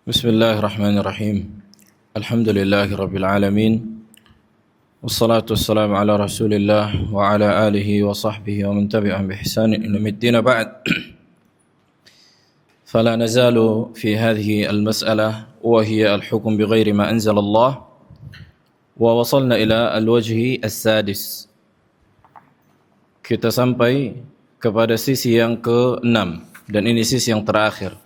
Bismillahirrahmanirrahim. Alhamdulillahi rabbil alamin. Wassalatu wassalamu ala Rasulillah wa ala alihi wa sahbihi wa man tabi'ahum bi ihsanin ila yaumiddin ba'd. Fala nazalu fi hadhihi al-mas'alah wa hiya al-hukm bighairi ma anzala Allah. Wa wasalna ila al-wajhi as-sadis. Kita sampai kepada sisi yang ke-6 dan ini sisi yang terakhir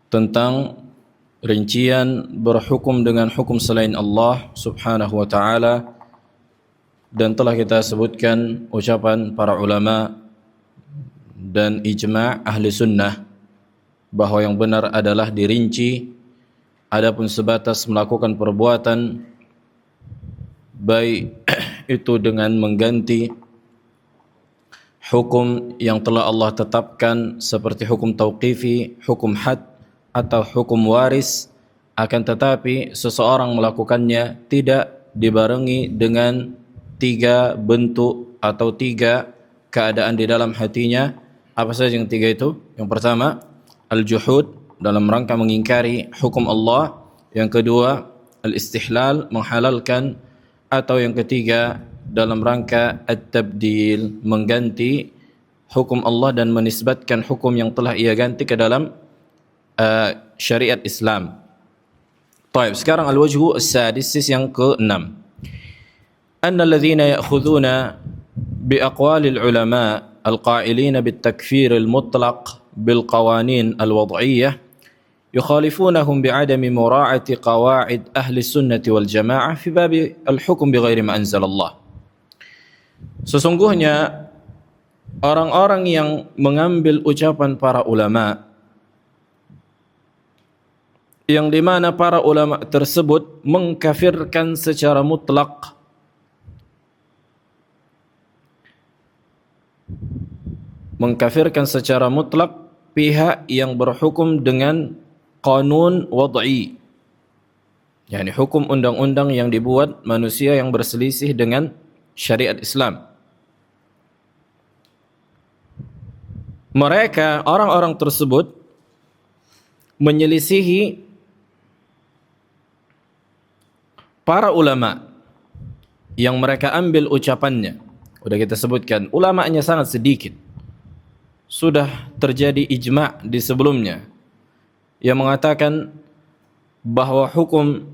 tentang rincian berhukum dengan hukum selain Allah subhanahu wa ta'ala, dan telah kita sebutkan ucapan para ulama dan ijma' ahli sunnah bahawa yang benar adalah dirinci, adapun sebatas melakukan perbuatan baik itu dengan mengganti hukum yang telah Allah tetapkan seperti hukum tauqifi, hukum had atau hukum waris, akan tetapi seseorang melakukannya tidak dibarengi dengan 3 bentuk atau 3 keadaan di dalam hatinya. Apa saja yang 3 itu? Yang pertama, al-juhud, dalam rangka mengingkari hukum Allah. Yang kedua, al-istihlal, menghalalkan. Atau yang ketiga, dalam rangka at-tabdil, mengganti hukum Allah dan menisbatkan hukum yang telah ia ganti ke dalam syariat Islam. Baik, sekarang al-wajhu as-sadis, yang ke-6. Anna alladhina ya'khudhuna bi aqwalil ulama al-qa'ilina bit-takfir al-mutlaq bil qawanin al-wad'iyyah yukhalifунهم بعدم مراعاة قواعد أهل السنة والجماعة في باب الحكم بغير ما أنزل الله. Sesungguhnya orang-orang yang mengambil ucapan para ulama, yang di mana para ulama tersebut mengkafirkan secara mutlak pihak yang berhukum dengan qanun wad'i, yakni hukum undang-undang yang dibuat manusia yang berselisih dengan syariat Islam. Mereka, orang-orang tersebut, menyelisihi para ulama yang mereka ambil ucapannya. Sudah kita sebutkan, ulamanya sangat sedikit. Sudah terjadi ijma' di sebelumnya yang mengatakan bahwa hukum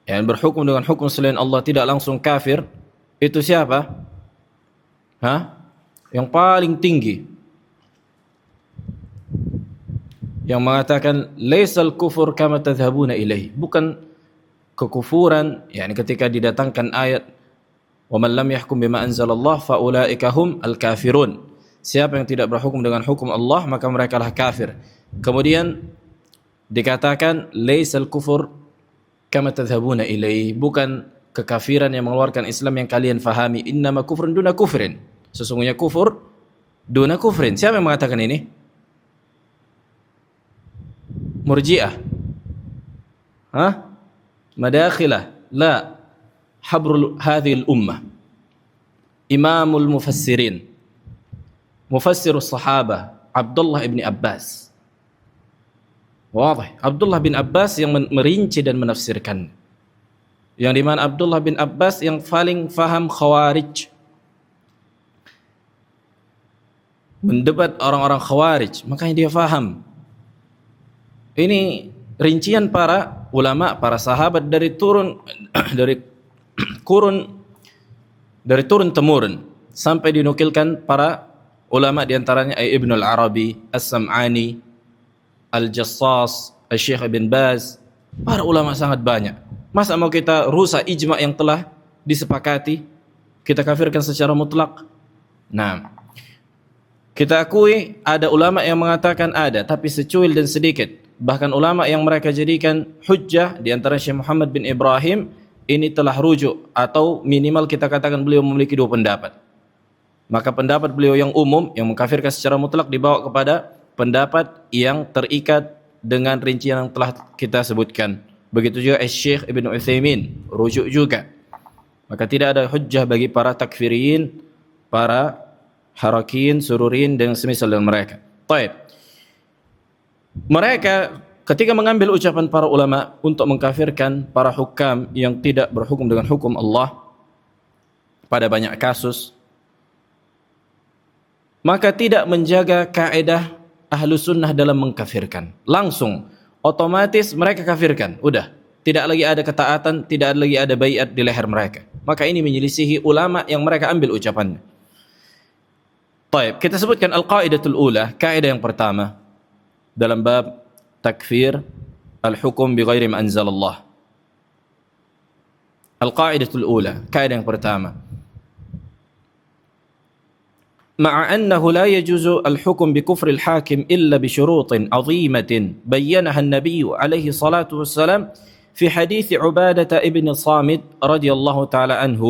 yang berhukum dengan hukum selain Allah tidak langsung kafir. Itu siapa? Yang paling tinggi, yang mengatakan laisal kufur kama tadhhabuna ilaihi, bukan kekufuran, yakni ketika didatangkan ayat wa man lam yahkum bima anzalallah fa ulaika hum al-kafirun, siapa yang tidak berhukum dengan hukum Allah maka mereka lah kafir. Kemudian dikatakan laisal kufur kama tadhhabuna ilaihi, bukan kekafiran yang mengeluarkan Islam yang kalian fahami, innama kufrun duna kufrin, sesungguhnya kufur duna kufrin. Siapa yang mengatakan ini? Murji'ah? Madakhilah? La, habrul hadhil ummah, imamul mufassirin, mufassirus sahabah, Abdullah ibn Abbas. Wadih, Abdullah bin Abbas yang merinci dan menafsirkan, yang dimana Abdullah bin Abbas yang paling faham khawarij, mendebat orang-orang khawarij, makanya dia faham. Ini rincian para ulama, para sahabat dari turun temurun sampai dinukilkan para ulama, diantaranya Ibn al-Arabi, As-Sam'ani, Al-Jassas, Al-Syekh Ibn Baz. Para ulama sangat banyak. Masa mau kita rusak ijma' yang telah disepakati, kita kafirkan secara mutlak? Nah, kita akui ada ulama yang mengatakan ada, tapi secuil dan sedikit. Bahkan ulama yang mereka jadikan hujjah, di antara Syekh Muhammad bin Ibrahim, ini telah rujuk, atau minimal kita katakan beliau memiliki 2 pendapat. Maka pendapat beliau yang umum, yang mengkafirkan secara mutlak, dibawa kepada pendapat yang terikat dengan rincian yang telah kita sebutkan. Begitu juga Syekh Ibn Utsaimin, rujuk juga. Maka tidak ada hujjah bagi para takfiriyin, para harakiyin, sururin dan semisal dengan mereka. Baik. Mereka ketika mengambil ucapan para ulama untuk mengkafirkan para hukam yang tidak berhukum dengan hukum Allah pada banyak kasus, maka tidak menjaga kaidah ahlu sunnah dalam mengkafirkan. Langsung, otomatis mereka kafirkan. Udah, tidak lagi ada ketaatan, tidak lagi ada baiat di leher mereka. Maka ini menyelisihi ulama yang mereka ambil ucapannya. Baik, kita sebutkan al-qaidatul ula, kaidah yang pertama dalam bab takfir al-hukum bi ghairi ma anzalallah. Al-qaidatul ula, kaidah yang pertama. مع أنه لا يجوز الحكم بكفر الحاكم إلا بشروط عظيمة بينها النبي عليه الصلاة والسلام في حديث عبادة ابن الصامت رضي الله تعالى عنه.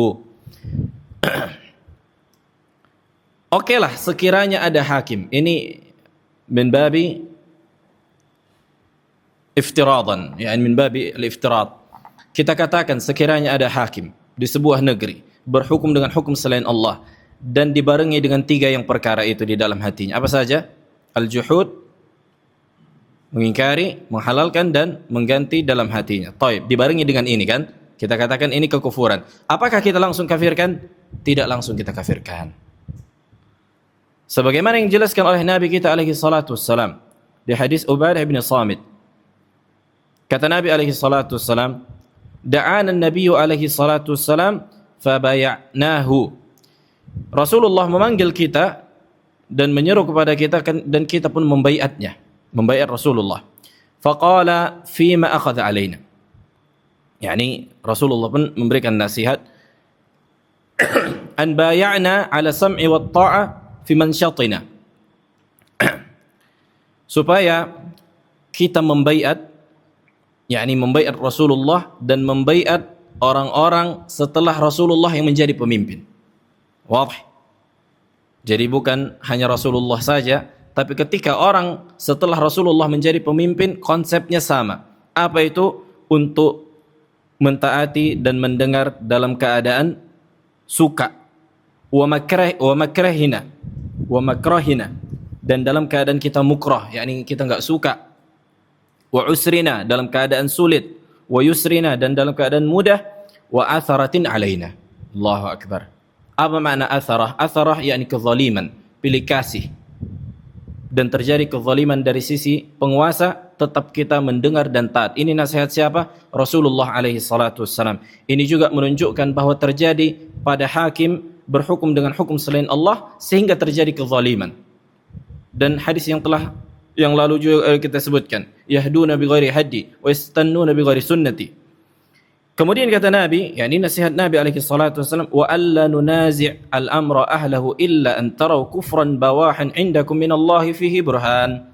Oke lah, sekiranya ada hakim, ini min babi iftiradan, yani min babi al-iftirad. Kita katakan sekiranya ada hakim di sebuah negeri berhukum dengan hukum selain Allah dan dibarengi dengan 3 yang perkara itu di dalam hatinya. Apa saja? Al-juhud, mengingkari, menghalalkan dan mengganti dalam hatinya. Taib, dibarengi dengan ini kan? Kita katakan ini kekufuran. Apakah kita langsung kafirkan? Tidak langsung kita kafirkan. Sebagaimana yang dijelaskan oleh Nabi kita alaihi salatu wassalam di hadis Ubadah bin Samit. Kata Nabi alaihi salatu wassalam, "Da'ana an-nabiy alaihi salatu wassalam fabaya'nahu." Rasulullah memanggil kita dan menyeru kepada kita dan kita pun membaiatnya, membaiat Rasulullah. Faqala fima akhadha alaina. Yani Rasulullah pun memberikan nasihat an bay'ana ala sam'i wat ta'a fi manshatina. Supaya kita membaiat, yani membaiat Rasulullah dan membaiat orang-orang setelah Rasulullah yang menjadi pemimpin. Wadih. Jadi bukan hanya Rasulullah saja, tapi ketika orang setelah Rasulullah menjadi pemimpin, konsepnya sama. Apa itu? Untuk mentaati dan mendengar dalam keadaan suka. Wa makrahina. Dan dalam keadaan kita mukrah, yakni kita enggak suka. Wa usrina, dalam keadaan sulit. Wa yusrina, dan dalam keadaan mudah. Wa atharatin alaina. Allahu Akbar. Apa makna atharah? Atharah yakni kezaliman, pilih kasih. Dan terjadi kezaliman dari sisi penguasa, tetap kita mendengar dan taat. Ini nasihat siapa? Rasulullah alaihi salatu wassalam. Ini juga menunjukkan bahwa terjadi pada hakim berhukum dengan hukum selain Allah sehingga terjadi kezaliman. Dan hadis yang lalu juga kita sebutkan, yahduna bi ghairi hadi wa yastannuna bi ghairi sunnati. Kemudian kata Nabi, yakni nasihat Nabi alaihi salatu wasallam, wa alla nunazi' al-amra ahlahu illa an taraw kufran bawahan indakum minallahi fihi burhan.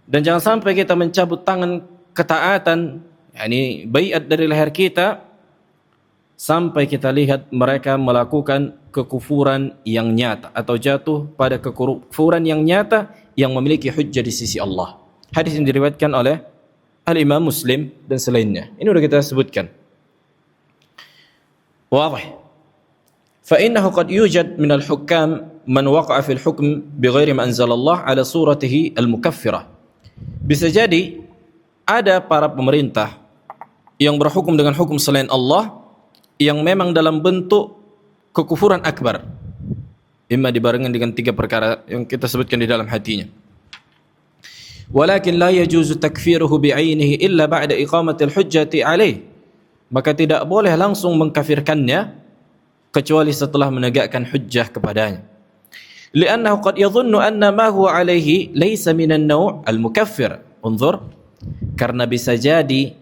Dan jangan sampai kita mencabut tangan ketaatan, yakni baiat dari leher kita sampai kita lihat mereka melakukan kekufuran yang nyata atau jatuh pada kekufuran yang nyata yang memiliki hujjah di sisi Allah. Hadis yang diriwayatkan oleh Al-Imam Muslim dan selainnya. Ini sudah kita sebutkan. Wadih. فإنه قد يوجد من الحكام من وقع في الحكم بغير ما أنزل الله على صورته المكفرة. Bisa jadi ada para pemerintah yang berhukum dengan hukum selain Allah yang memang dalam bentuk kekufuran akbar. Imma dibarengan dengan 3 perkara yang kita sebutkan di dalam hatinya. Walakin la yajuzu takfiruhu bi'ainihi illa ba'da iqamatil hujjati alaih. Maka tidak boleh langsung mengkafirkannya kecuali setelah menegakkan hujjah kepadanya. Li'annahu qad yadhunnu anna ma huwa alaihi laysa minan naw' al-mukaffir. Unzur, karena bisa jadi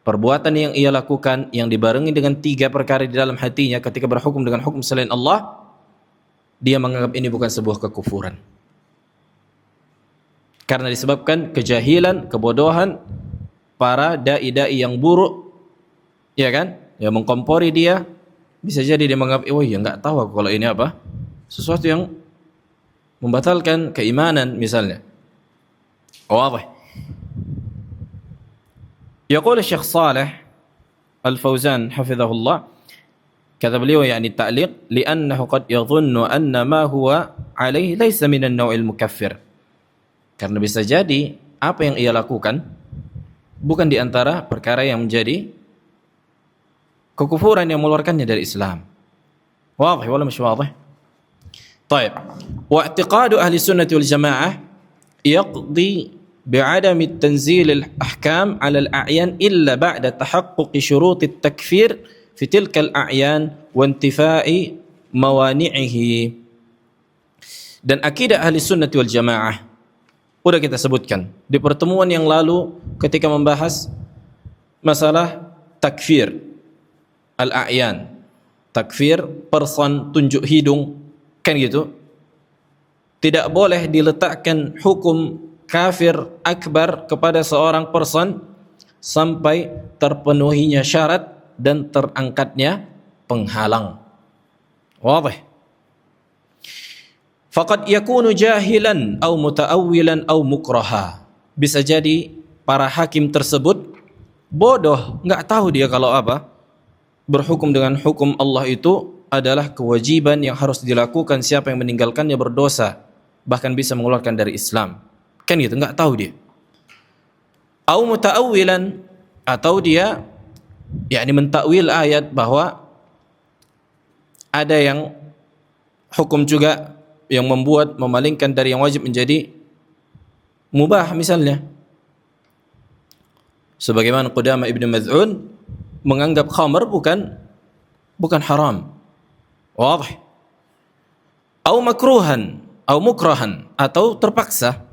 perbuatan yang ia lakukan yang dibarengi dengan 3 perkara di dalam hatinya ketika berhukum dengan hukum selain Allah, dia menganggap ini bukan sebuah kekufuran. Karena disebabkan kejahilan, kebodohan para dai-dai yang buruk, ya kan? Yang mengkompori dia, bisa jadi dia menganggap, oh ya enggak tahu aku kalau ini apa? Sesuatu yang membatalkan keimanan misalnya. Wadih. Yaqul Syekh Shalih Al-Fauzan hafizahullah, kata beliau yakni ta'liq, li'annahu qad yadhunnu anna ma huwa alaihi laysa min an-naw'il mukaffir. Karena bisa jadi apa yang ia lakukan bukan di antara perkara yang menjadi kekufuran yang mengeluarkannya dari Islam. Wadih wala mش واضح؟ طيب. واعتقاد أهل السنة والجماعة يقضي بعدم التنزيل الأحكام على الأعيان إلا بعد تحقق شروط التكفير في تلك الأعيان وانتفاء موانعه. Dan akidah ahli sunnah wal jamaah sudah kita sebutkan di pertemuan yang lalu ketika membahas masalah takfir al-a'yan, takfir person tunjuk hidung, kan gitu. Tidak boleh diletakkan hukum kafir akbar kepada seorang person sampai terpenuhinya syarat dan terangkatnya penghalang. Wadih. Faqad yakunu jahilan atau muta'awwilan atau mukraha. Bisa jadi para hakim tersebut bodoh, enggak tahu dia kalau apa berhukum dengan hukum Allah itu adalah kewajiban yang harus dilakukan, siapa yang meninggalkannya berdosa, bahkan bisa mengeluarkan dari Islam. Kan gitu, enggak tahu dia. Au muta'awwilan, atau dia yakni mentakwil ayat bahwa ada yang hukum juga yang membuat memalingkan dari yang wajib menjadi mubah misalnya. Sebagaimana Qudamah Ibn Maz'un menganggap khamar bukan haram. Wadih. Atau makruhan, atau mukrahan, atau terpaksa,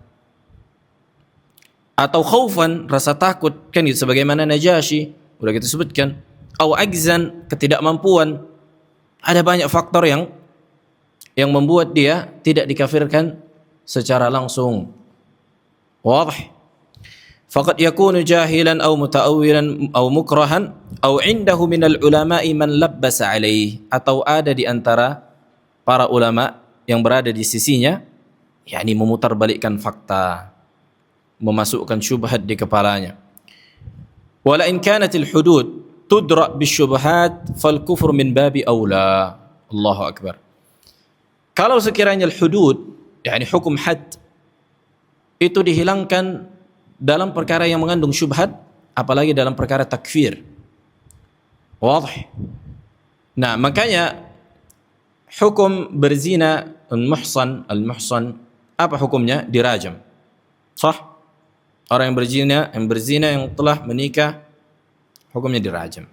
atau khaufan, rasa takut, kan itu sebagaimana Najasyi sudah kita sebutkan. Atau ajzan, ketidakmampuan. Ada banyak faktor yang membuat dia tidak dikafirkan secara langsung. Wadih. Faqad yakunu jahilan aw muta'awwilan aw mukrahan aw indahu minal ulama'i man labbasa alaih, atau ada di antara para ulama yang berada di sisinya yakni memutarbalikkan fakta, memasukkan syubhat di kepalanya. Wala in kanatil hudud tudra bisyubhat fal kufur min babi aula. Allahu akbar. Kalau sekiranya al-hudud, yakni hukum had, itu dihilangkan dalam perkara yang mengandung syubhat, apalagi dalam perkara takfir. Wadih. Nah, makanya hukum berzina al-muhsan, apa hukumnya? Dirajam. Sah? Orang yang berzina yang telah menikah, hukumnya dirajam.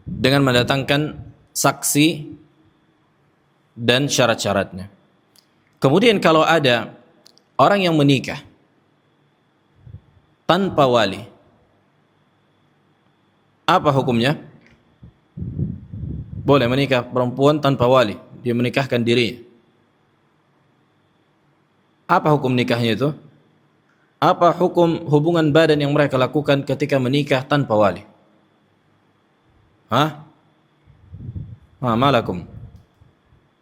Dengan mendatangkan saksi dan syarat-syaratnya. Kemudian kalau ada orang yang menikah tanpa wali, apa hukumnya? Boleh menikah perempuan tanpa wali, dia menikahkan dirinya. Apa hukum nikahnya itu? Apa hukum hubungan badan yang mereka lakukan ketika menikah tanpa wali? Hah?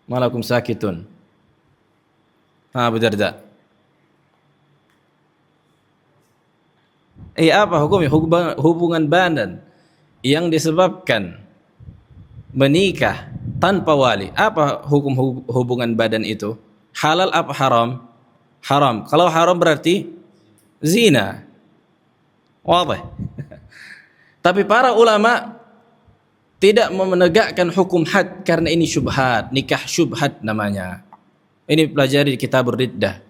Malakum sakitun. Abu Darda. Apa hukumnya hubungan badan yang disebabkan menikah tanpa wali? Apa hukum hubungan badan itu? Halal apa haram? Haram. Kalau haram berarti zina. Wadih. Tapi para ulama tidak menegakkan hukum had karena ini syubhat, nikah syubhat namanya. Ini pelajari di kitab Riddah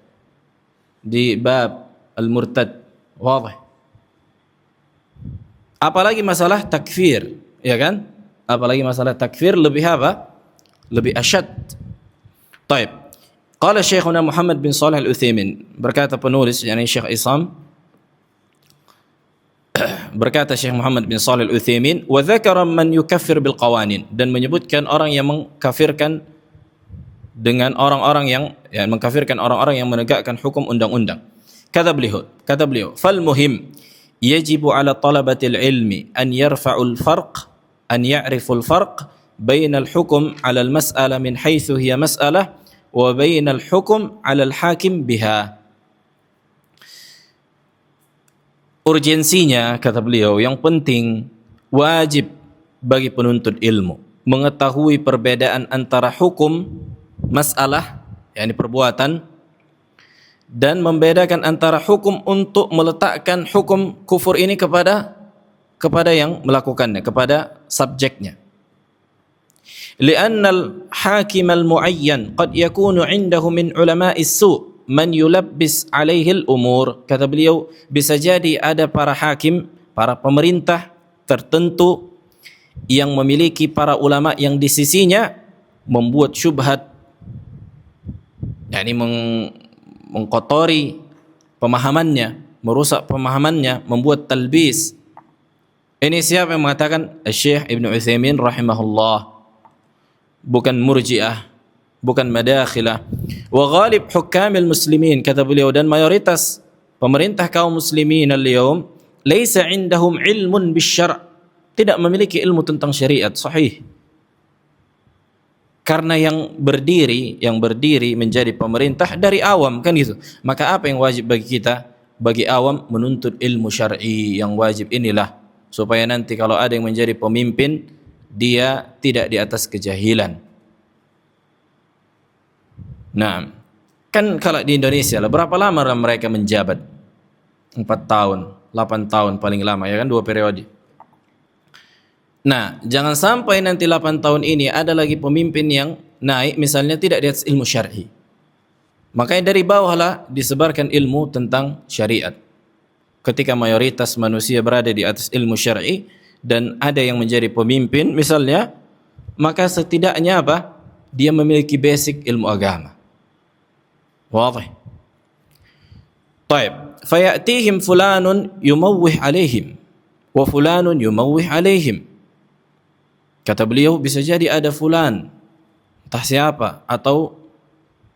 di bab al-murtad. Wadih. Apalagi masalah takfir, ya kan? Apalagi masalah takfir lebih apa? Lebih asyad. Taib. Qala Syekhuna Muhammad bin Shalih Al-Utsaimin, berkata penulis yakni Syekh Isam, berkata Syekh Muhammad bin Shalih Al-Utsaimin, wa dzakara man yukaffir bil qawanin, dan menyebutkan orang yang mengkafirkan dengan orang-orang yang mengkafirkan orang-orang yang menegakkan hukum undang-undang. Kata beliau, fal muhim yajibu ala talabatil ilmi an yarfa'ul farq, an ya'riful farq bainal hukum ala al-mas'alah min haitsu hiya mas'alah wa bainal hukum ala al-hakim biha. Urgensinya, kata beliau, yang penting wajib bagi penuntut ilmu mengetahui perbedaan antara hukum masalah, yakni perbuatan, dan membedakan antara hukum untuk meletakkan hukum kufur ini kepada yang melakukannya, kepada subjeknya. لأن الحاكم المعين قد يكون عنده من علماء السوء man yulabbis alaihil umur. Kata beliau, bisa jadi ada para hakim, para pemerintah tertentu yang memiliki para ulama yang di sisinya membuat syubhat, yakni mengkotori pemahamannya, merusak pemahamannya, membuat talbis. Ini siapa yang mengatakan? Syekh Ibn Utsaimin rahimahullah. Bukan murji'ah, bukan madakhilah. Wa ghalib hukamil muslimin, kata beliau, dan mayoritas pemerintah kaum muslimin al-yawm laisa indahum ilmun bisyara', tidak memiliki ilmu tentang syariat sahih. Karena yang berdiri menjadi pemerintah dari awam, kan gitu. Maka apa yang wajib bagi kita? Bagi awam menuntut ilmu syar'i. Yang wajib inilah, supaya nanti kalau ada yang menjadi pemimpin, dia tidak di atas kejahilan. Nah, kan kalau di Indonesia lah, berapa lama mereka menjabat? 4 tahun, 8 tahun paling lama, ya kan, 2 periode. Nah, jangan sampai nanti 8 tahun ini ada lagi pemimpin yang naik, misalnya tidak di atas ilmu syar'i. Makanya dari bawahlah disebarkan ilmu tentang syariat. Ketika mayoritas manusia berada di atas ilmu syar'i dan ada yang menjadi pemimpin misalnya, maka setidaknya apa? Dia memiliki basic ilmu agama. Wadih. Taib. Fayatihim fulanun yumawwih alaihim wa fulanun yumawwih alaihim. Kata beliau, bisa jadi ada fulan, entah siapa, atau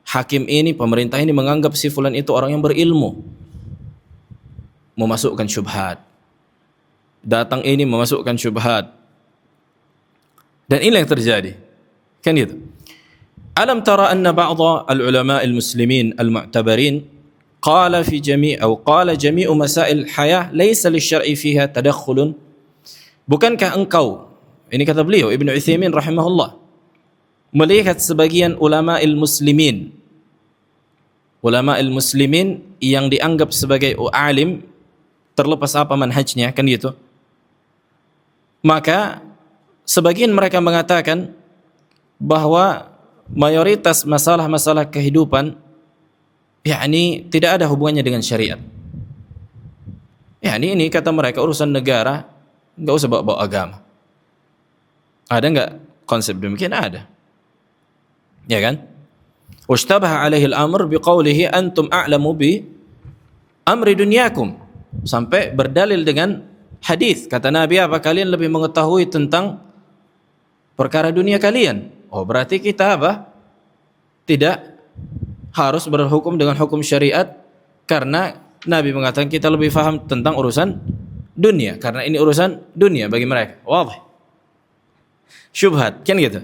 hakim ini, pemerintah ini menganggap si fulan itu orang yang berilmu, memasukkan syubhat. Datang ini memasukkan syubhat. Dan ini yang terjadi. Kan gitu. Alam tara anna ba'dha al-ulama al-muslimin al-mu'tabarin qala fi jami' atau qala jami'u masail hayah laysa lisyar'i fiha tadakhulun. Bukankah engkau, ini kata beliau Ibn Utsaimin rahimahullah, melihat sebagian ulama al-muslimin yang dianggap sebagai alim, terlepas apa manhajnya, kan gitu. Maka sebagian mereka mengatakan bahwa mayoritas masalah-masalah kehidupan yakni tidak ada hubungannya dengan syariat. Yakni ini kata mereka urusan negara, enggak usah bawa-bawa agama. Ada enggak konsep demikian? Ada. Ya kan? Washtabaha alaihi al-amr biqaulihi antum a'lamu bi amri dunyakum. Sampai berdalil dengan hadis, kata Nabi, apa kalian lebih mengetahui tentang perkara dunia kalian? Oh, berarti kita apa? Tidak harus berhukum dengan hukum syariat, karena Nabi mengatakan kita lebih faham tentang urusan dunia, karena ini urusan dunia bagi mereka. Wadih. Syubhat, kan gitu.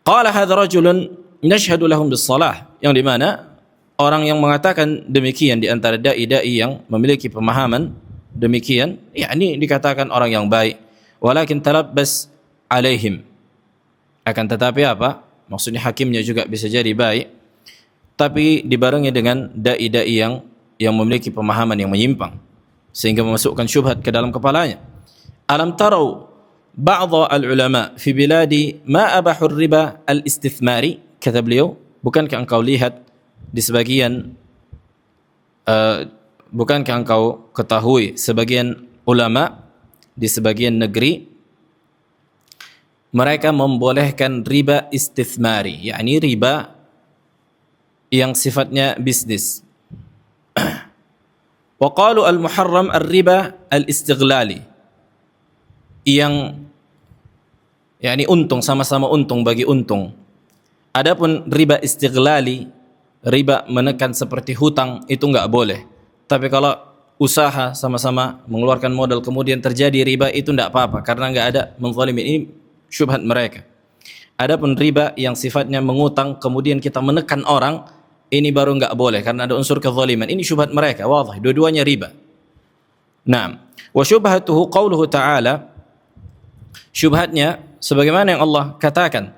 Qala hadza rajulun nashhadu lahum bis-shalah, yang di mana orang yang mengatakan demikian di antara dai-dai yang memiliki pemahaman demikian, yakni dikatakan orang yang baik, walakin talabbas alaihim. Akan tetapi apa? Maksudnya hakimnya juga bisa jadi baik, tapi dibarengi dengan dai-dai yang memiliki pemahaman yang menyimpang sehingga memasukkan syubhat ke dalam kepalanya. Alam tarau ba'dha al-ulama fi biladi ma abahu riba al-istithmari, kata beliau, bukankah engkau lihat di sebagian bukankah engkau ketahui sebagian ulama di sebagian negeri mereka membolehkan riba istithmari, yakni riba yang sifatnya bisnis. Wa qalu al-muharram ar-riba al-istighlali, yang yakni untung, sama-sama untung bagi untung. Adapun riba istighlali, riba menekan seperti hutang, itu enggak boleh. Tapi kalau usaha sama-sama mengeluarkan modal kemudian terjadi riba, itu enggak apa-apa karena enggak ada menzalimi. Ini syubhat mereka. Adapun riba yang sifatnya mengutang kemudian kita menekan orang, ini baru enggak boleh karena ada unsur kezaliman. Ini syubhat mereka, wadih, dua-duanya riba. Naam, wa syubhatuhu qauluhu ta'ala, syubhatnya sebagaimana yang Allah katakan.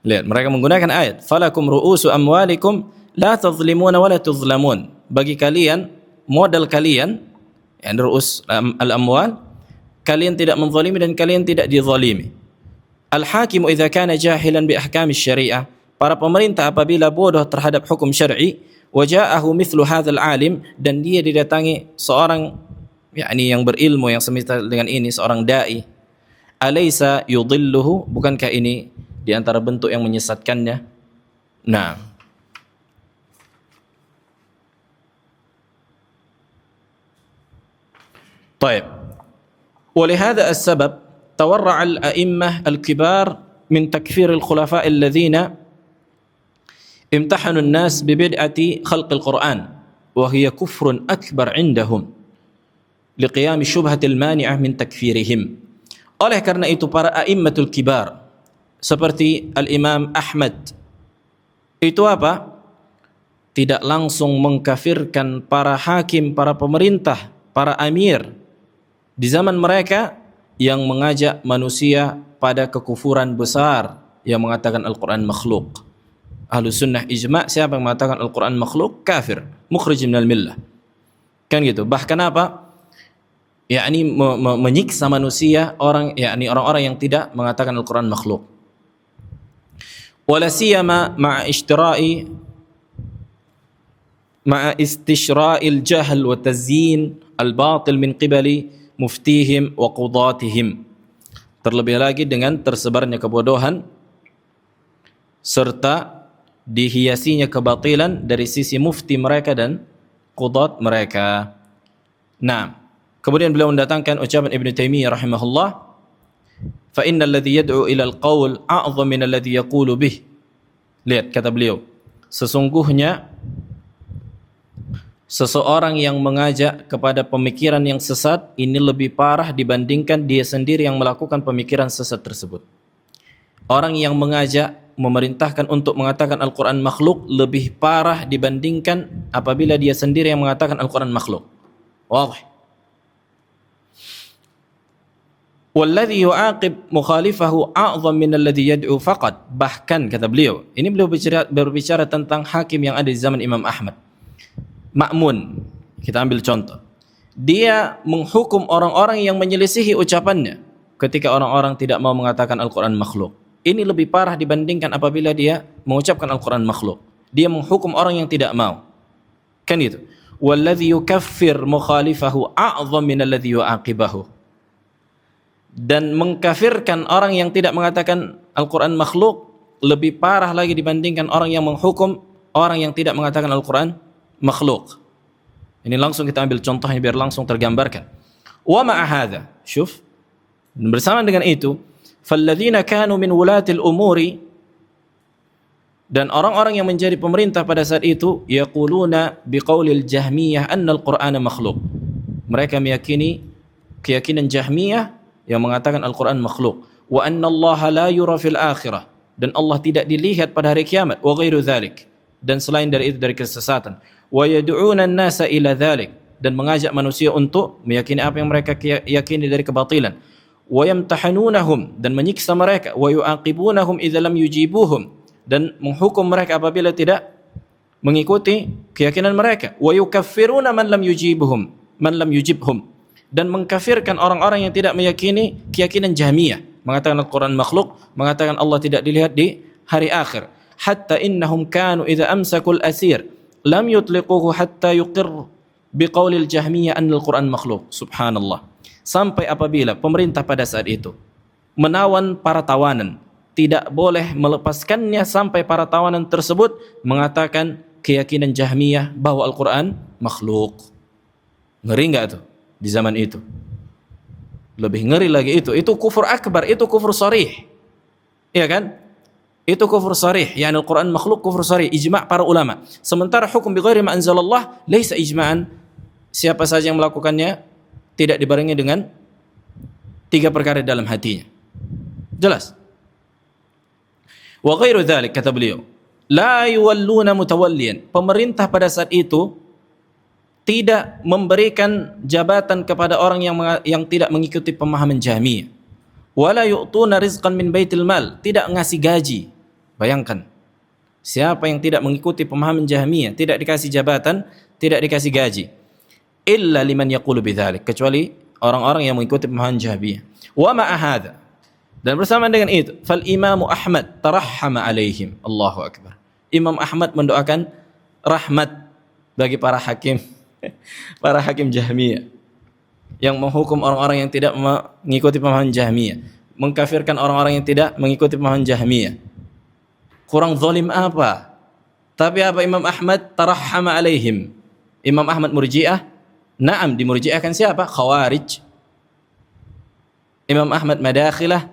Lihat, mereka menggunakan ayat falakum ru'usu amwalikum la tazlimuna wa la tuzlamun. Bagi kalian, modal kalian, yang ru'us al-amwal, kalian tidak menzalimi dan kalian tidak dizalimi. Al-hakimu idza kana jahilan bi ahkam syariah. Para pemerintah apabila bodoh terhadap hukum syar'i, waja'ahu mithlu hadzal alim, dan dia didatangi seorang yang berilmu yang semisal dengan ini, seorang dai, alaysa yudilluhu, bukankah ini di antara bentuk yang menyesatkannya? Nah, طيب ولهذا السبب تورع الأئمة الكبار من تكفير الخلفاء الذين امتحنوا الناس ببدعة خلق القرآن وهي كفر أكبر عندهم لقيام الشبهة المانعة من تكفيرهم. Oleh karena itu para a'immatul kibar seperti Al-Imam Ahmad itu apa? Tidak langsung mengkafirkan para hakim, para pemerintah, para amir di zaman mereka yang mengajak manusia pada kekufuran besar yang mengatakan Al-Quran makhluk. Ahlus sunnah ijma' siapa yang mengatakan Al-Quran makhluk kafir, mukhrij minal millah. Kan gitu. Bahkan apa? Menyiksa manusia orang-orang yang tidak mengatakan Al-Quran makhluk. Wala siyama ma'a istishra'il jahl wa tazyin al-batil min qibali muftihim wa qudatihim. Terlebih lagi dengan tersebarnya kebodohan serta dihiasinya kebatilan dari sisi mufti mereka dan qudat mereka. Nah, kemudian beliau mendatangkan ucapan Ibnu Taimiyah rahimahullah, fa innal ladzi yad'u ila al-qaul a'zam min alladzi yaqulu bih. Lihat kata beliau, sesungguhnya seseorang yang mengajak kepada pemikiran yang sesat ini lebih parah dibandingkan dia sendiri yang melakukan pemikiran sesat tersebut. Orang yang mengajak, memerintahkan untuk mengatakan Al-Quran makhluk lebih parah dibandingkan apabila dia sendiri yang mengatakan Al-Quran makhluk. Wadih. Walladhi yu'aqib mukhalifahu a'zam min alladhi yad'u faqat. Bahkan kata beliau, ini beliau berbicara tentang hakim yang ada di zaman Imam Ahmad. Ma'mun, kita ambil contoh. Dia menghukum orang-orang yang menyelisihi ucapannya ketika orang-orang tidak mau mengatakan Al-Quran makhluk. Ini lebih parah dibandingkan apabila dia mengucapkan Al-Quran makhluk. Dia menghukum orang yang tidak mau. Kan itu. Walladhi yukaffir mukhalifahu a'zam min alladhi yu'aqibahu. Dan mengkafirkan orang yang tidak mengatakan Al-Quran makhluk lebih parah lagi dibandingkan orang yang menghukum orang yang tidak mengatakan Al-Quran makhluk. Ini langsung kita ambil contohnya biar langsung tergambarkan. Wa ma'a hadza, syuf, bersama dengan itu, falladzina kanu min wulatil umuri, dan orang-orang yang menjadi pemerintah pada saat itu, yaquluna biqaulil Jahmiyah anna al-Qur'ana makhluk. Mereka meyakini keyakinan Jahmiyah yang mengatakan Al-Quran makhluk. Wa anna Allah la yura fil akhirah, dan Allah tidak dilihat pada hari kiamat. Wa ghairu dzalik, dan selain dari itu dari kesesatan. Wa yad'una an-nasa ila dzalik, dan mengajak manusia untuk meyakini apa yang mereka yakini dari kebatilan. Wa yamtahanunahum, dan menyiksa mereka. Wa yu'aqibunahum idza lam yujibuhum, dan menghukum mereka apabila tidak mengikuti keyakinan mereka. Wa yukaffiruna man lam yujibhum, dan mengkafirkan orang-orang yang tidak meyakini keyakinan Jahmiyah, mengatakan Al-Quran makhluk, mengatakan Allah tidak dilihat di hari akhir. Hatta innahum kanu idza amsakul asir lam yutliquhu hatta yuqir biqaulil Jahmiyah anna Al-Quran makhluk. Subhanallah. Sampai apabila pemerintah pada saat itu menawan para tawanan, tidak boleh melepaskannya sampai para tawanan tersebut mengatakan keyakinan Jahmiyah bahwa Al-Quran makhluk. Ngeri enggak tuh di zaman itu? Lebih ngeri lagi itu kufur akbar, itu kufur sharih. Iya kan? Itu kufur sharih, yakni Al-Quran makhluk, kufur sharih, ijma' para ulama. Sementara hukum bi ghairi ma anzalallah laisa ijma'an. Siapa saja yang melakukannya tidak dibarengi dengan 3 perkara dalam hatinya. Jelas. Wa ghairu dzalik, kata beliau, la yuwalluna mutawalliyan. Pemerintah pada saat itu tidak memberikan jabatan kepada orang yang tidak mengikuti pemahaman Jahmiyah. Wala yu'tuna rizqan min baitil mal, tidak ngasih gaji. Bayangkan, Siapa yang tidak mengikuti pemahaman Jahmiyah, tidak dikasih jabatan, tidak dikasih gaji. Illa liman yaqulu bidzalik, kecuali orang-orang yang mengikuti pemahaman Jahmiyah. Wa ma'a hadza, dan bersama dengan itu, fal Imam Ahmad tarahhama alaihim. Allahu akbar. Imam Ahmad mendoakan rahmat bagi para hakim para hakim Jahmiyah yang menghukum orang-orang yang tidak mengikuti pemahaman Jahmiyah, mengkafirkan orang-orang yang tidak mengikuti pemahaman Jahmiyah. Kurang zalim apa? Tapi apa Imam Ahmad tarahhama alaihim? Imam Ahmad Murji'ah? Naam, dimurji'ahkan siapa? Khawarij. Imam Ahmad Madakhilah.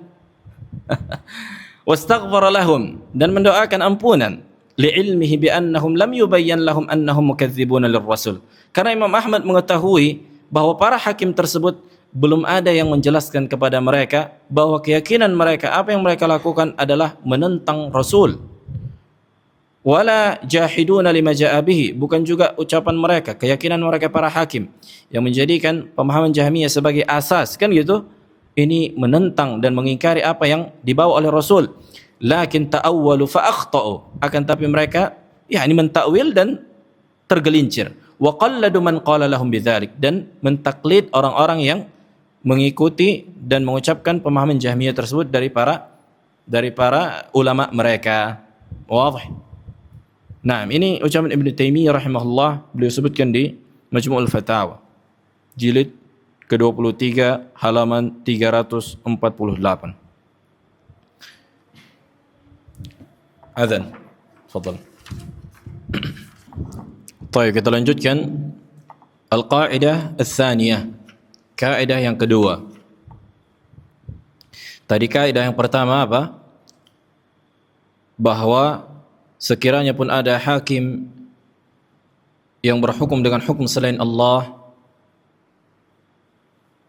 Wastaghfara lahum, dan mendoakan ampunan li'ilmihi bi'annahum lam yubayyan lahum annahum mukadzibuna lirrasul. Karena Imam Ahmad mengetahui bahwa para hakim tersebut belum ada yang menjelaskan kepada mereka bahwa keyakinan mereka, apa yang mereka lakukan adalah menentang Rasul. Wala jahiduna lima ja'a bihi, bukan juga ucapan mereka, keyakinan mereka para hakim yang menjadikan pemahaman Jahmiyah sebagai asas, kan gitu. Ini menentang dan mengingkari apa yang dibawa oleh Rasul. Lakin ta'awwalu fa akhta'u, akan tapi mereka yakni mentakwil dan tergelincir. Wa qalladu man qala lahum bidzalik, dan mentaklid orang-orang yang mengikuti dan mengucapkan pemahaman Jahmiyah tersebut dari para ulama mereka. Wadih. Nah, ini ucapan Ibnu Taimiyah rahimahullah, beliau sebutkan di Majmu'ul Fatawa jilid ke-23 halaman 348. Adzan. Fadhal. Baik, kita lanjutkan al-qaidah ats-tsaniyah. Kaidah yang kedua. Tadi kaidah yang pertama apa? Bahwa sekiranya pun ada hakim yang berhukum dengan hukum selain Allah,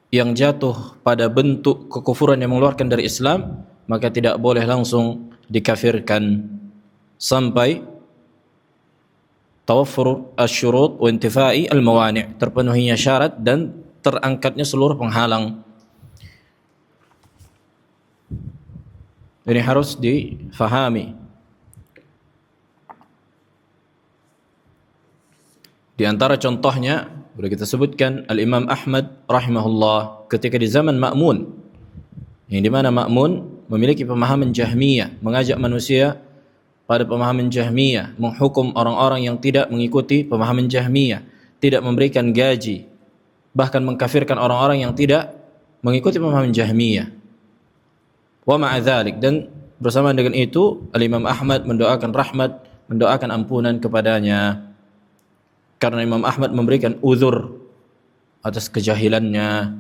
yang jatuh pada bentuk kekufuran yang mengeluarkan dari Islam, maka tidak boleh langsung dikafirkan sampai tawaffur asy-syurut wa intifai al-mawani', terpenuhinya syarat dan terangkatnya seluruh penghalang. Ini harus difahami. Di antara contohnya sudah kita sebutkan Al-Imam Ahmad rahimahullah ketika di zaman Ma'mun, yang di mana Ma'mun memiliki pemahaman Jahmiyah, mengajak manusia pada pemahaman Jahmiyah, menghukum orang-orang yang tidak mengikuti pemahaman Jahmiyah, tidak memberikan gaji, bahkan mengkafirkan orang-orang yang tidak mengikuti pemahaman Jahmiyah. Wa ma'a dzalik, dan bersama dengan itu Al-Imam Ahmad mendoakan rahmat, mendoakan ampunan kepadanya, karena Imam Ahmad memberikan uzur atas kejahilannya.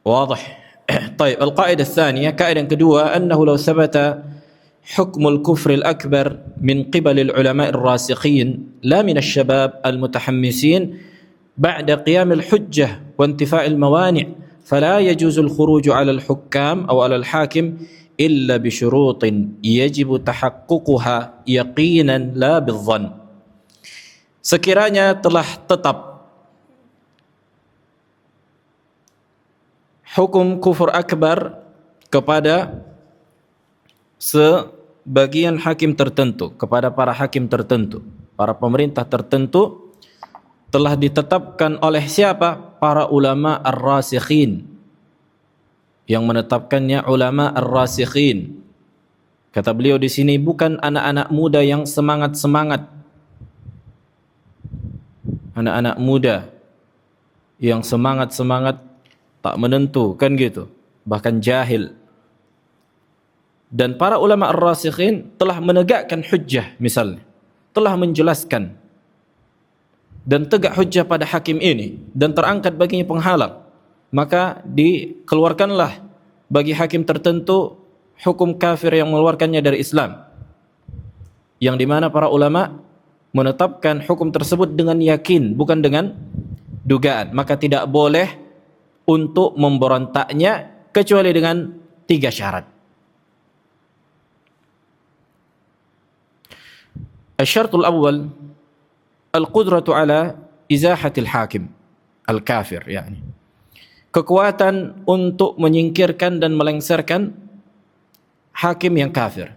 Wadih. Baik, al-qaidah ats-tsaniyah, kaidah yang kedua, annahu law thabata hukmul kufr al-akbar min qibal al-ulama ar-rasikhin la min asy-syabab al-mutahammisin ba'da qiyam al-hujjah wa intifa' al-mawani' fala yajuzu al-khuruj 'ala al-hukam aw 'ala al-hakim illa bi syurutin yajibu tahaqququha yaqinan la bil-dhann. Sekiranya telah tetap hukum kufur akbar kepada sebagian hakim tertentu, kepada para hakim tertentu, para pemerintah tertentu, telah ditetapkan oleh siapa? Para ulama ar-rasikhin. Yang menetapkannya ulama ar-rasikhin. Kata beliau di sini, bukan anak-anak muda yang semangat-semangat, anak-anak muda yang semangat-semangat tak menentu, kan gitu, bahkan jahil. Dan para ulama ar-rasikhin telah menegakkan hujjah, misalnya telah menjelaskan dan tegak hujjah pada hakim ini dan terangkat baginya penghalang, maka dikeluarkanlah bagi hakim tertentu hukum kafir yang mengeluarkannya dari Islam, yang dimana para ulama menetapkan hukum tersebut dengan yakin, bukan dengan dugaan. Maka tidak boleh untuk memberontaknya kecuali dengan 3 syarat. Asy-syartul awwal al-qudratu ala izahatil hakim al-kafir, yakni kekuatan untuk menyingkirkan dan melengsarkan hakim yang kafir.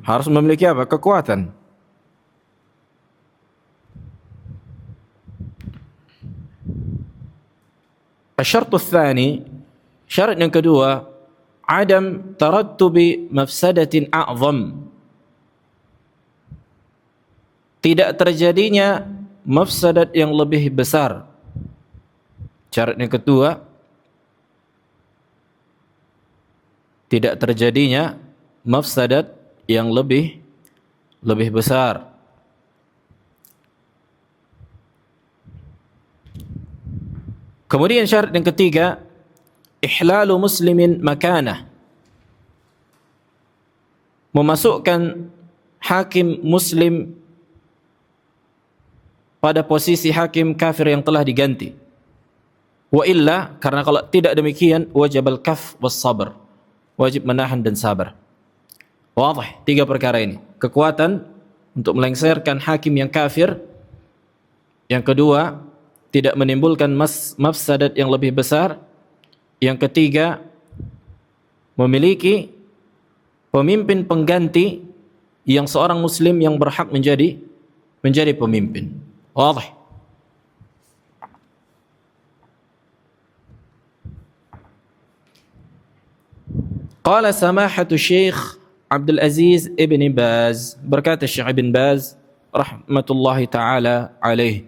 Harus memiliki apa? Kekuatan. Asy-syartu tsani, syarat yang kedua, adam tarattubi mafsadatin a'zam. Tidak terjadinya mafsadat yang lebih besar. Syarat yang kedua, tidak terjadinya mafsadat yang lebih besar. Kemudian syarat yang ketiga, ihlalu muslimin makanah. Memasukkan hakim muslim pada posisi hakim kafir yang telah diganti. Wa illa, karena kalau tidak demikian, wajib al-kaf was sabr. Wajib menahan dan sabar. Wadah, tiga perkara ini. Kekuatan untuk melengsarkan hakim yang kafir. Yang kedua, tidak menimbulkan mafsadat yang lebih besar. Yang ketiga, memiliki pemimpin pengganti yang seorang muslim yang berhak menjadi pemimpin. Wadah. Qala samahatu Syekh Abdul Aziz Ibn Baz, berkata Syekh Ibn Baz rahmatullahi taala alaih,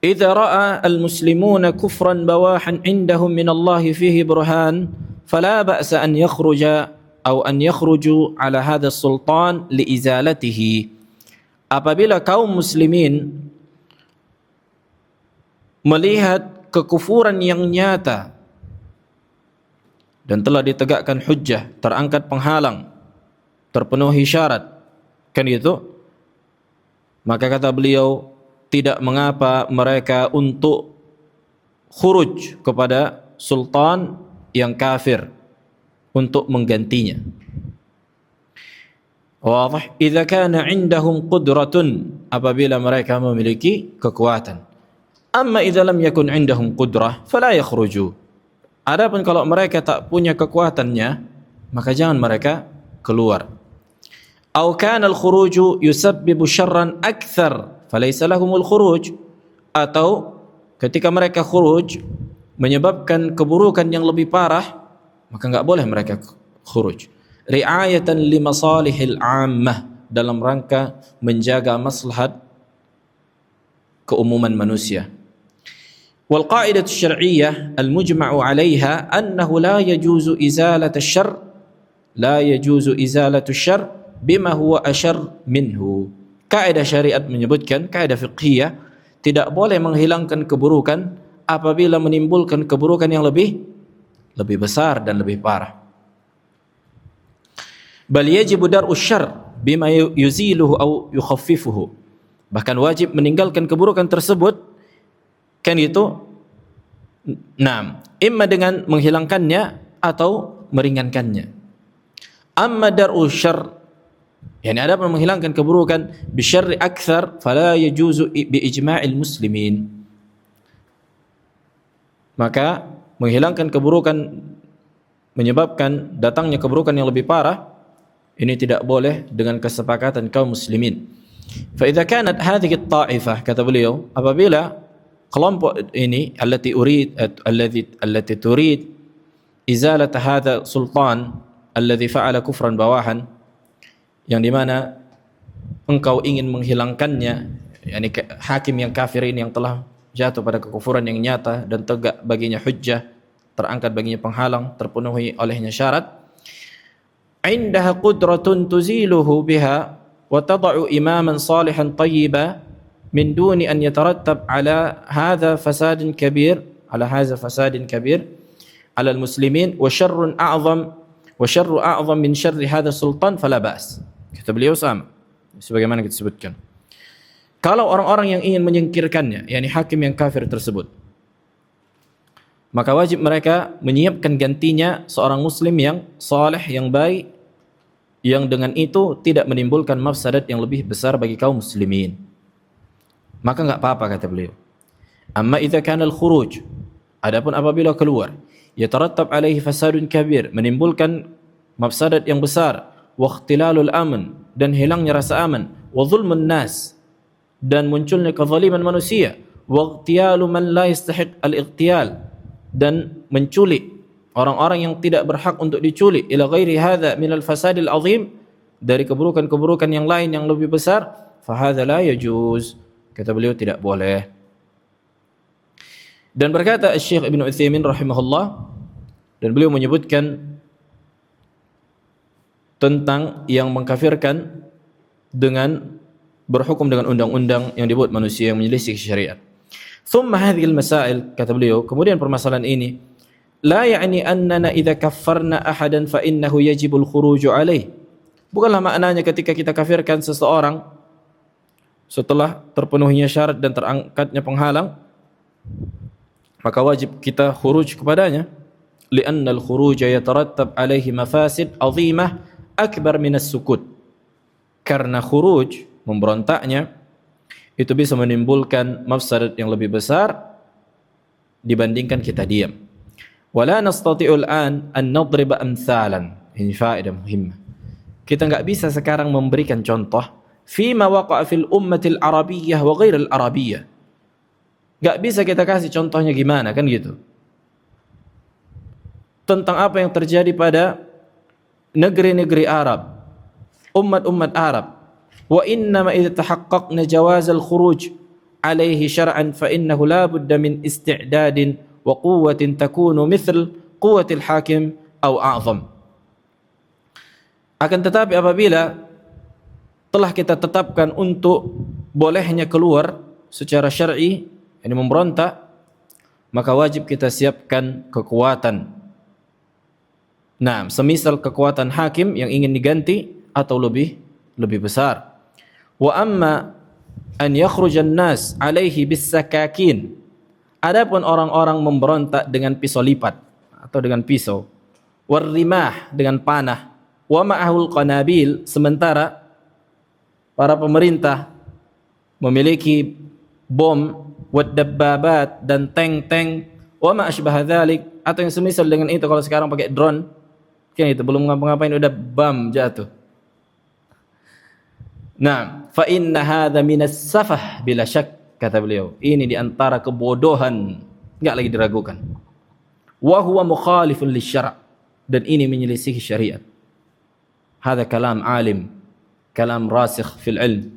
إذا رأى المسلمون كفرا بواحا عندهم من الله فيه برهان فلا بأس أن يخرج أو أن يخرجوا على هذا السلطان لإزالته. Apabila kaum muslimin melihat kekufuran yang nyata dan telah ditegakkan hujjah, terangkat penghalang, terpenuhi syarat, kan itu, maka kata beliau, tidak mengapa mereka untuk khuruj kepada sultan yang kafir untuk menggantinya. Wadah, idza kana indahum qudratun, apabila mereka memiliki kekuatan. Amma idza lam yakun indahum qudrah fala yakhruju. Adapun kalau mereka tak punya kekuatannya, maka jangan mereka keluar. Au kana al-khuruju yusabbibu syarran akthar falaysa lahumul khuruj, atau ketika mereka khuruj menyebabkan keburukan yang lebih parah, maka enggak boleh mereka khuruj. Ri'ayatan li masalihil 'ammah, dalam rangka menjaga maslahat keumuman manusia. Wal qa'idatu syar'iyyah al mujma'u 'alayha annahu la yajuzu izalatu asy-syarr, la yajuzu izalatu asy-syarr bima huwa asyarr minhu. Kaidah syariat menyebutkan, kaidah fiqhiyah, tidak boleh menghilangkan keburukan apabila menimbulkan keburukan yang lebih besar dan lebih parah. Bal yajibu dar'u syarr bima yuziluhu aw yukhaffifuhu. Bahkan wajib meninggalkan keburukan tersebut, kan itu, imma dengan menghilangkannya atau meringankannya. Amma dar'u syarr, yani ada menghilangkan keburukan, bisyarri akthar fala yajuzu bi ijma'il muslimin. Maka menghilangkan keburukan menyebabkan datangnya keburukan yang lebih parah, ini tidak boleh dengan kesepakatan kaum muslimin. Fa idza kanat hadhihi at-ta'ifah, kata beliau, apabila kelompok ini allati turid izalat hadha sultan alladhi fa'ala kufran bawahan, yang dimana engkau ingin menghilangkannya, yakni hakim yang kafir ini yang telah jatuh pada kekufuran yang nyata dan tegak baginya hujjah, terangkat baginya penghalang, terpenuhi olehnya syarat. Indaha qudratun tuziluhu biha wa tad'u imaman salihan tayyiban min duni an yatarattab ala hadha fasadin kabir ala al-muslimin wa syarrun a'zam min syarri hadha sultan fala ba's. Kata beliau sama sebagaimana kita sebutkan, kalau orang-orang yang ingin menyingkirkannya, yakni hakim yang kafir tersebut, maka wajib mereka menyiapkan gantinya seorang muslim yang saleh, yang baik, yang dengan itu tidak menimbulkan mafsadat yang lebih besar bagi kaum muslimin. Maka enggak apa-apa, kata beliau. Amma idza kana al-khuruj, adapun apabila keluar, yatarattab alaihi fasadun kabir, menimbulkan mafsadat yang besar, wa ikhtilalul aman, dan hilangnya rasa aman, wa zulmun nas, dan munculnya kezaliman manusia, wa ightiyalu man la yastahiq al-ightiyal, dan menculik orang-orang yang tidak berhak untuk diculik, ila ghairi hadza min al-fasadil azim, dari keburukan-keburukan yang lain yang lebih besar, fa hadza la yajuz, kata beliau tidak boleh. Dan berkata Syekh Ibnu Utsaimin rahimahullah, dan beliau menyebutkan tentang yang mengkafirkan dengan berhukum dengan undang-undang yang dibuat manusia yang menyelisih syariat. Thumma hadhil masail, kata beliau, kemudian permasalahan ini, la ya'ni annana idza kaffarna ahadan fa innahu yajibul khuruju alaih. Bukanlah maknanya ketika kita kafirkan seseorang setelah terpenuhinya syarat dan terangkatnya penghalang, maka wajib kita khuruj kepadanya. Li'anna al-khuruj yatarattab alaihi mafasid azimah akbar min as-sukut. Karena khuruj, memberontaknya, itu bisa menimbulkan mafsadat yang lebih besar dibandingkan kita diam. Wala nastati'u al-an an nadriba amthalan. Ini faedah muhimmah. Kita enggak bisa sekarang memberikan contoh fima waqa'a fil ummatil arabiyyah wa ghairil arabiyyah. Enggak bisa kita kasih contohnya gimana, kan gitu. Tentang apa yang terjadi pada negeri-negeri Arab, umat-umat Arab. Wa innama idza tahaqqaqna jawaz al-khuruj alaihi syar'an fa innahu la budda min isti'dadin wa quwwatin takunu mithl quwwati al-hakim aw a'zam. Akan tetapi apabila telah kita tetapkan untuk bolehnya keluar secara syar'i, ini memberontak, maka wajib kita siapkan kekuatan. Nah, semisal kekuatan hakim yang ingin diganti atau lebih besar. Wa amma an yakhrujan nas alaihi bisakakin. Adapun orang-orang memberontak dengan pisau lipat atau dengan pisau, warrimah dengan panah, wa ma'ahul qanabil, sementara para pemerintah memiliki bom, wadabbabat, dan tank-tank, wa ma asbaha dzalik, atau yang semisal dengan itu. Kalau sekarang pakai drone, kan itu belum ngapa-ngapain udah bom jatuh. Nah, fa inna hadza minas safah bila syak, kata beliau. Ini di antara kebodohan, enggak lagi diragukan. Wa huwa mukhalifun lisyara', dan ini menyelisihi syariat. Hadza kalam alim, kalam rasikh fil ilm.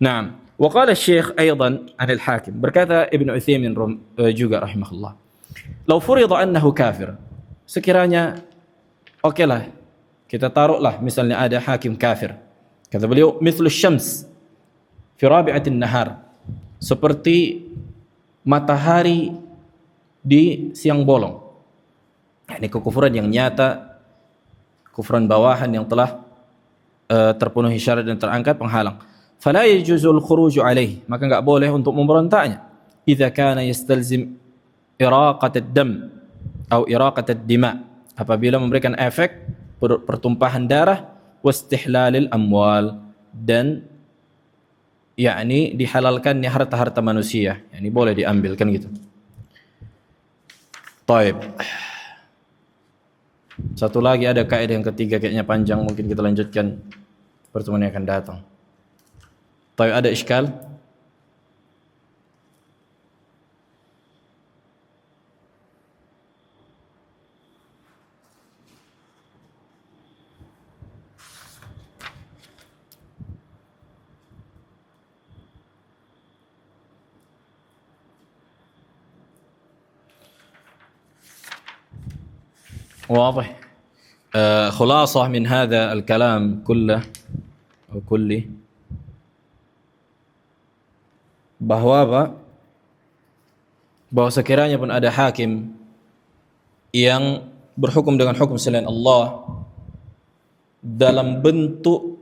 Naam. Wa qala Syekh aidan 'an al-Hakim, berkata Ibnu Utsaimin juga rahimahullah, "Law furida annahu kafir." Sekiranya okelah, kita taruhlah misalnya ada hakim kafir. Kata beliau, "Mithlu syams fi rabi'atin nahar." Seperti matahari di siang bolong. Ini kekufuran yang nyata, kufuran bawahan yang telah terpenuhi syarat dan terangkat penghalang. Fala yajuzul khuruju alaih, maka enggak boleh untuk memberontaknya. Idza kana yastalzim iraqat ad-dam atau iraqat ad-dima, apabila memberikan efek pertumpahan darah, wastihlalil amwal, dan yakni dihalalkannya harta-harta manusia, yakni boleh diambil, kan gitu. Taib. Satu lagi ada kaidah yang ketiga, kayaknya panjang, mungkin kita lanjutkan pertemuan yang akan datang. Taib, ada iskal? واضح. خلاصة من هذا الكلام كله أو كله bahwa sekiranya pun ada hakim yang berhukum dengan hukum selain Allah dalam bentuk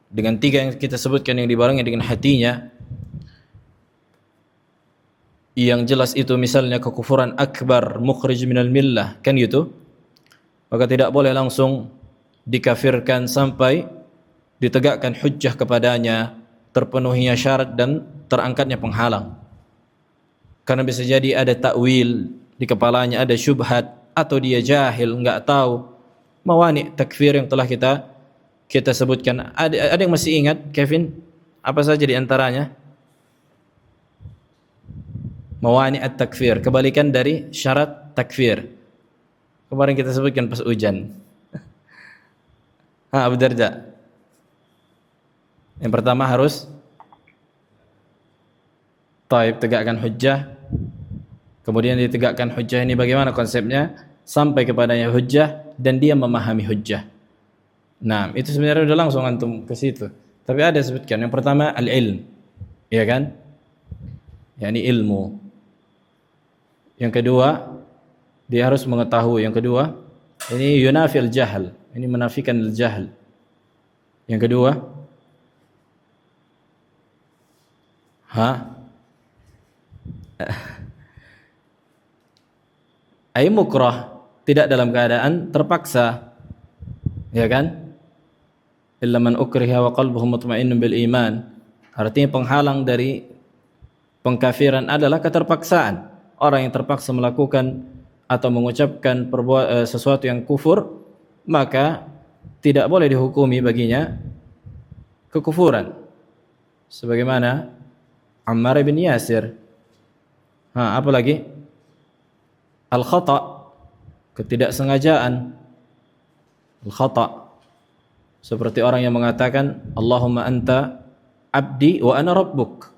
dengan tiga yang kita sebutkan yang dibarengi dengan hatinya, yang jelas itu misalnya kekufuran akbar mukhrij minal millah, kan gitu, maka tidak boleh langsung dikafirkan sampai ditegakkan hujjah kepadanya, terpenuhinya syarat dan terangkatnya penghalang. Karena bisa jadi ada takwil di kepalanya, ada syubhat, atau dia jahil, enggak tahu, mawani takfir yang telah kita sebutkan. Ada yang masih ingat, Kevin? Apa saja di antaranya? Mawani at-takfir, kebalikan dari syarat takfir. Kemarin kita sebutkan pas ujian. Abu Darda. Yang pertama harus tegakkan hujjah. Kemudian ditegakkan hujjah ini bagaimana konsepnya? Sampai kepadanya hujjah dan dia memahami hujjah. Nah, itu sebenarnya udah langsung antum ke situ. Tapi ada sebutkan. Yang pertama al-ilm. Iya kan? yakni ilmu. Yang kedua, dia harus mengetahui. Yang kedua, ini yunafil jahal. Ini menafikan al-jahl. Yang kedua, ay mukrah, tidak dalam keadaan terpaksa, ya kan? Illa man ukriha wa qalbuhu mutmainnun bil iman. Artinya penghalang dari pengkafiran adalah keterpaksaan. Orang yang terpaksa melakukan atau mengucapkan sesuatu yang kufur, maka tidak boleh dihukumi baginya kekufuran. Sebagaimana Ammar bin Yasir. Apa lagi? Al-khata', ketidaksengajaan. Al-khata', seperti orang yang mengatakan Allahumma anta abdi wa ana rabbuk.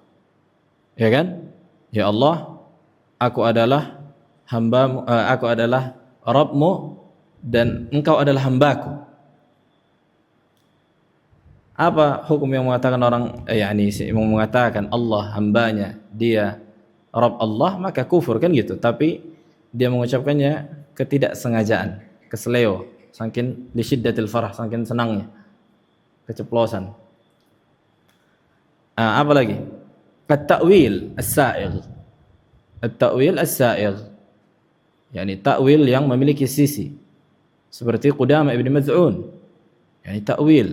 Ya kan? Ya Allah, aku adalah hambamu, aku adalah Rabbmu dan engkau adalah hambaku. Apa hukum yang mengatakan orang yang mengatakan Allah hambanya, dia Rabb Allah, maka kufur kan gitu. Tapi dia mengucapkannya ketidaksengajaan, kesleo, saking li syiddatil farah, saking senangnya, keceplosan. Apa lagi? At-ta'wil as-sa'igh. At-ta'wil as-sa'igh, yakni ta'wil yang memiliki sisi, seperti Qudamah ibn Maz'un, yakni ta'wil.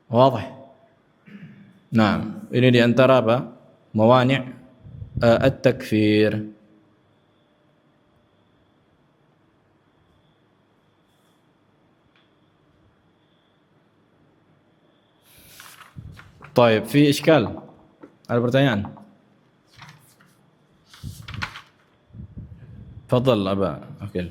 Wadah. Nah, ini di antara apa? Mawani' at-takfir. طيب في إشكال؟ ada pertanyaan? تفضل أبا أكل.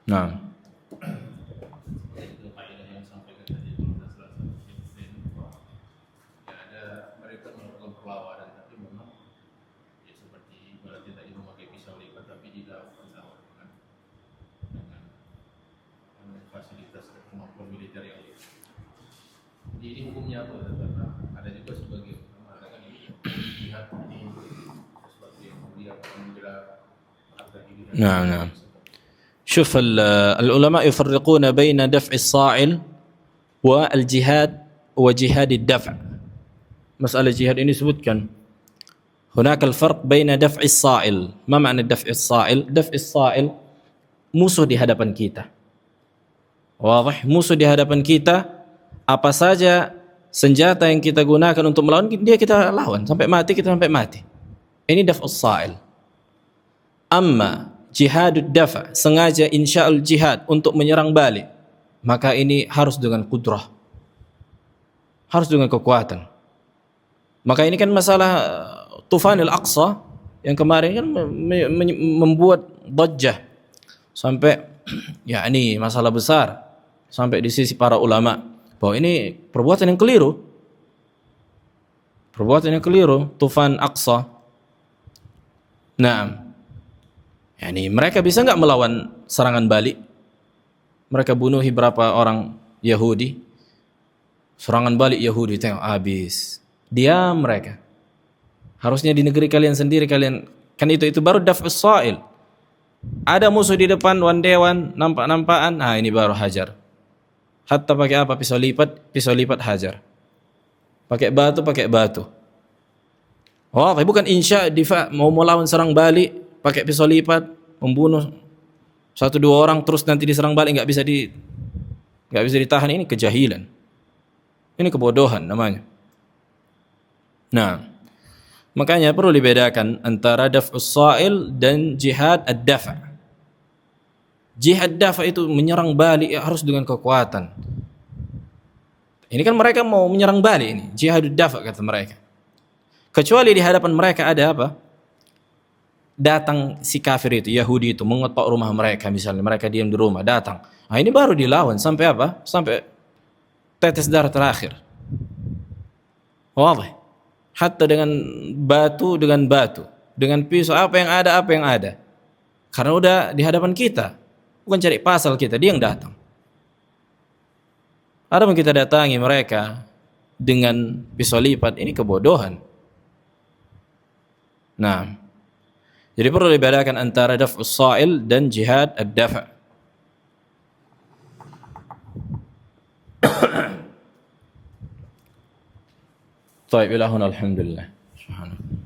نعم. Jadi hukumnya apa? Ada juga sebagai mengatakan ini jihad ini sesuatu yang mulia membela harga diri. نعم نعم. شوف العلماء يفرقون بين دفع الصاعل والجهاد وجهاد الدفع. مسألة جهاد ini sebutkan هناك الفرق بين دفع الصاعل. ما معنى دفع الصاعل؟ دفع الصاعل musuh di hadapan kita. Wadah, musuh di hadapan kita, apa saja senjata yang kita gunakan untuk melawan dia, kita lawan sampai mati, kita sampai mati. Ini daf'us sa'il. Amma jihadud dafa', sengaja insya'ul jihad untuk menyerang balik, maka ini harus dengan kudrah, harus dengan kekuatan. Maka ini kan masalah Tufanil Aqsa yang kemarin kan membuat dhajjah sampai yakni masalah besar sampai di sisi para ulama bahwa ini perbuatan yang keliru. Perbuatan yang keliru, Tufan Aqsa. Nah, yani mereka bisa enggak melawan serangan balik? Mereka bunuhi berapa orang Yahudi? Serangan balik Yahudi, tengok habis. Diam mereka. Harusnya di negeri kalian sendiri kalian, kan itu baru daf'us sa'il. Ada musuh di depan, one-day-one, nampak-nampakan, ini baru hajar. Hatta pakai apa? Pisau lipat hajar. Pakai batu. Oh, tapi bukan insya difa, mau melawan serang balik, pakai pisau lipat, membunuh 1-2 orang terus nanti diserang balik nggak bisa ditahan, ini kejahilan. Ini kebodohan namanya. Nah, makanya perlu dibedakan antara daf'us sa'il dan jihad ad-dafa'. Jihad dafa itu menyerang balik harus dengan kekuatan. Ini kan mereka mau menyerang balik ini, jihad dafa' kata mereka. Kecuali di hadapan mereka ada apa? Datang si kafir itu, Yahudi itu mengetok rumah mereka, misalnya mereka diam di rumah, datang. Nah, ini baru dilawan sampai apa? Sampai tetes darah terakhir. Wadah. Hatta dengan batu, dengan pisau, apa yang ada. Karena udah di hadapan kita. Bukan cari pasal kita, dia yang datang. Adapun kita datangi mereka dengan pisau lipat, ini kebodohan. Nah, jadi perlu dibedakan antara daf'us sa'il dan jihad ad-dafa'. Baik, ila huna alhamdulillah. Subhanallah.